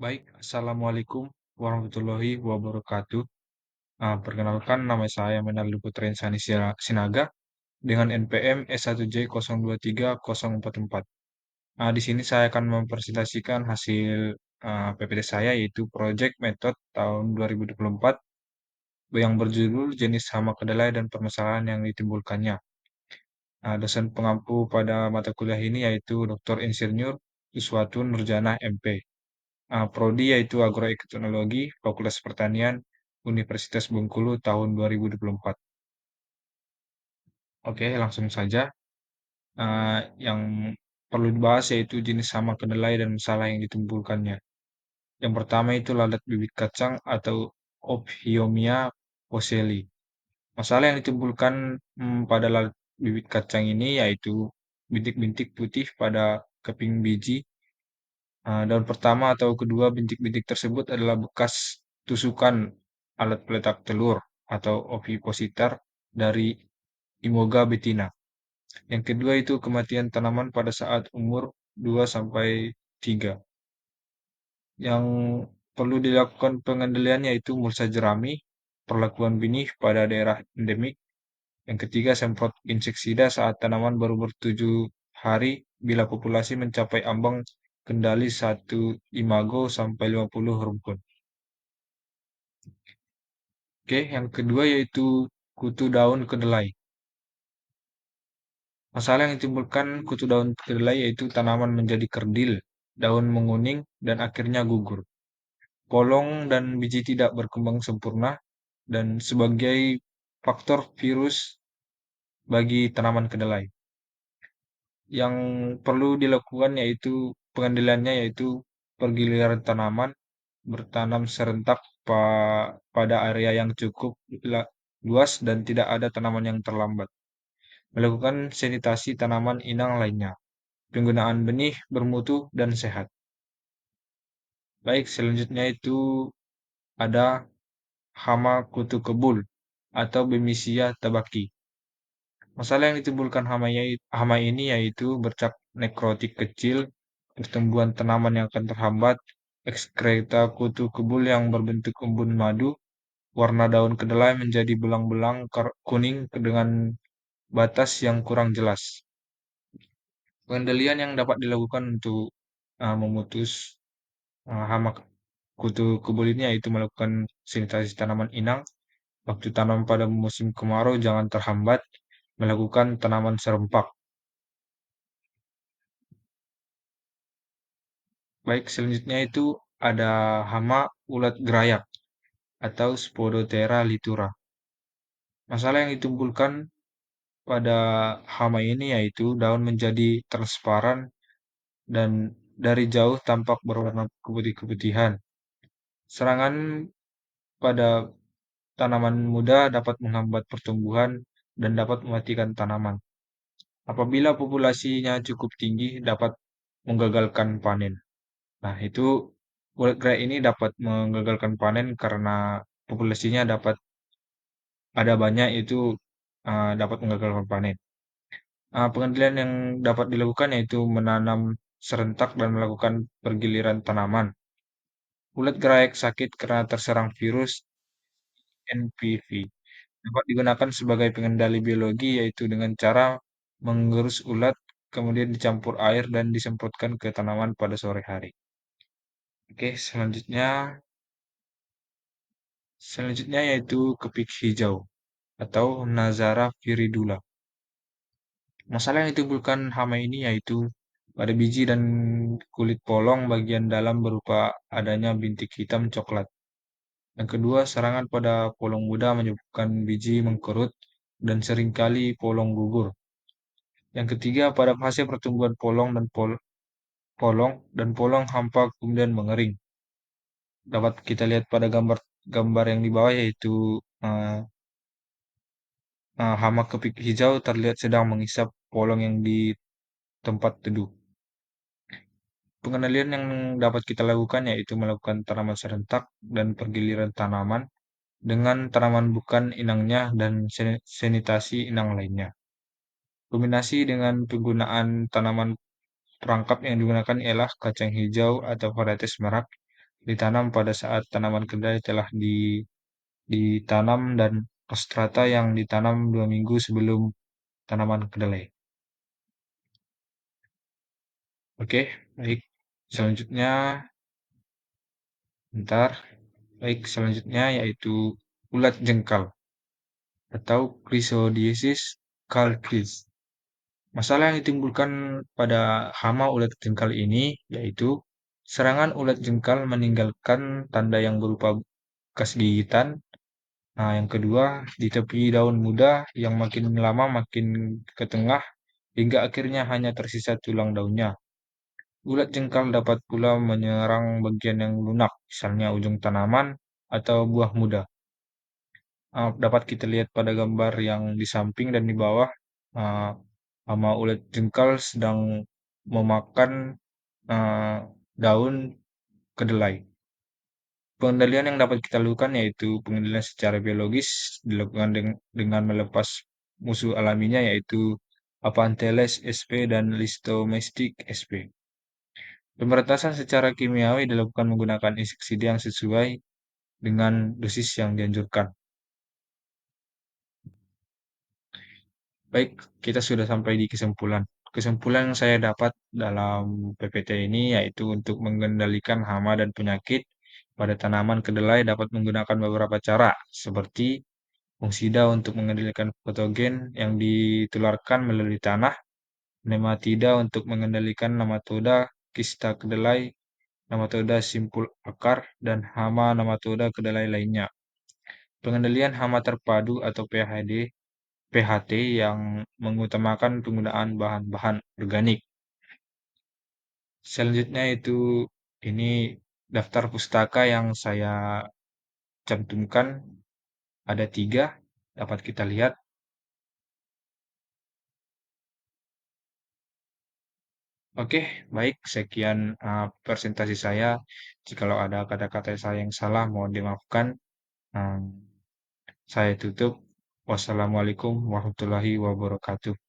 Baik, Assalamualaikum warahmatullahi wabarakatuh. Perkenalkan nama saya Menaldi Putra Insani Sinaga dengan NPM S1J023044. Di sini saya akan mempresentasikan hasil PPT saya yaitu Project Method tahun 2024 yang berjudul jenis hama kedelai dan permasalahan yang ditimbulkannya. Dosen pengampu pada mata kuliah ini yaitu Dr. Insinyur Iswatu Nurjana MP. Prodi yaitu Agroteknologi, Fakultas Pertanian, Universitas Bengkulu tahun 2024. Oke, langsung saja. Yang perlu dibahas yaitu jenis hama kedelai dan masalah yang ditimbulkannya. Yang pertama itu lalat bibit kacang atau Ophiomyia poseli. Masalah yang ditimbulkan pada lalat bibit kacang ini yaitu bintik-bintik putih pada keping biji. Daun pertama atau kedua bintik-bintik tersebut adalah bekas tusukan alat peletak telur atau ovipositor dari Imoga betina. Yang kedua itu kematian tanaman pada saat umur 2 sampai 3. Yang perlu dilakukan pengendaliannya itu mulsa jerami, perlakuan benih pada daerah endemik. Yang ketiga semprot inseksida saat tanaman baru ber 7 hari bila populasi mencapai ambang kendali 1 imago sampai 50 rumpun. Oke, yang kedua yaitu kutu daun kedelai. Masalah yang ditimbulkan kutu daun kedelai yaitu tanaman menjadi kerdil, daun menguning, dan akhirnya gugur. Polong dan biji tidak berkembang sempurna, dan sebagai faktor virus bagi tanaman kedelai. Yang perlu dilakukan yaitu pengendaliannya yaitu pergiliran tanaman, bertanam serentak pada area yang cukup luas dan tidak ada tanaman yang terlambat. Melakukan sanitasi tanaman inang lainnya. Penggunaan benih bermutu dan sehat. Baik, selanjutnya itu ada hama kutu kebul atau Bemisia tabaki. Masalah yang ditimbulkan hama ini yaitu bercak nekrotik kecil, pertumbuhan tanaman yang akan terhambat, ekskreta kutu kebul yang berbentuk embun madu, warna daun kedelai menjadi belang-belang kuning dengan batas yang kurang jelas. Pengendalian yang dapat dilakukan untuk memutus hama kutu kebul ini yaitu melakukan sanitasi tanaman inang. Waktu tanam pada musim kemarau jangan terhambat, melakukan tanaman serempak. Baik, selanjutnya itu ada hama ulat gerayak atau Spodotera litura. Masalah yang ditimbulkan pada hama ini yaitu daun menjadi transparan dan dari jauh tampak berwarna keputih-keputihan. Serangan pada tanaman muda dapat menghambat pertumbuhan dan dapat mematikan tanaman. Apabila populasinya cukup tinggi dapat menggagalkan panen. Nah, itu ulat gerayak ini dapat menggagalkan panen karena populasinya dapat ada banyak itu dapat menggagalkan panen. Pengendalian yang dapat dilakukan yaitu menanam serentak dan melakukan pergiliran tanaman. Ulat gerayak sakit karena terserang virus NPV. Dapat digunakan sebagai pengendali biologi yaitu dengan cara mengerus ulat, kemudian dicampur air dan disemprotkan ke tanaman pada sore hari. Oke, selanjutnya yaitu kepik hijau atau Nazara viridula. Masalah yang ditimbulkan hama ini yaitu pada biji dan kulit polong bagian dalam berupa adanya bintik hitam coklat. Yang kedua, serangan pada polong muda menyebabkan biji mengkerut dan seringkali polong gugur. Yang ketiga, pada fase pertumbuhan polong dan polong hampa kemudian mengering. Dapat kita lihat pada gambar yang di bawah yaitu eh, hama kepik hijau terlihat sedang menghisap polong yang di tempat teduh. Pengendalian yang dapat kita lakukan yaitu melakukan tanaman serentak dan pergiliran tanaman dengan tanaman bukan inangnya dan sanitasi inang lainnya. Kombinasi dengan penggunaan tanaman perangkap yang digunakan ialah kacang hijau atau varietas merak ditanam pada saat tanaman kedelai telah ditanam dan strata yang ditanam 2 minggu sebelum tanaman kedelai. Oke, baik. Selanjutnya, bentar. Baik, selanjutnya yaitu ulat jengkal atau Chrysodiasis calcis. Masalah yang ditimbulkan pada hama ulat jengkal ini yaitu serangan ulat jengkal meninggalkan tanda yang berupa bekas gigitan. Nah, yang kedua, di tepi daun muda yang makin lama makin ke tengah hingga akhirnya hanya tersisa tulang daunnya. Ulat jengkal dapat pula menyerang bagian yang lunak, misalnya ujung tanaman atau buah muda. Dapat kita lihat pada gambar yang di samping dan di bawah, uh, hama ulat jengkal sedang memakan uh, daun kedelai. Pengendalian yang dapat kita lakukan yaitu pengendalian secara biologis dilakukan dengan melepas musuh alaminya yaitu Aphanteles sp dan Listomystic sp. Pemberantasan secara kimiawi dilakukan menggunakan inseksida yang sesuai dengan dosis yang dianjurkan. Baik, kita sudah sampai di kesimpulan. Kesimpulan yang saya dapat dalam PPT ini yaitu untuk mengendalikan hama dan penyakit pada tanaman kedelai dapat menggunakan beberapa cara, seperti fungisida untuk mengendalikan patogen yang ditularkan melalui tanah, nematida untuk mengendalikan nematoda kista kedelai, nematoda simpul akar, dan hama nematoda kedelai lainnya. Pengendalian hama terpadu atau PHT yang mengutamakan penggunaan bahan-bahan organik. Selanjutnya itu ini daftar pustaka yang saya cantumkan ada 3, dapat kita lihat. Oke, baik, sekian presentasi saya. Jikalau ada kata-kata saya yang salah, mohon dimaafkan. Um, saya tutup. Wassalamualaikum warahmatullahi wabarakatuh.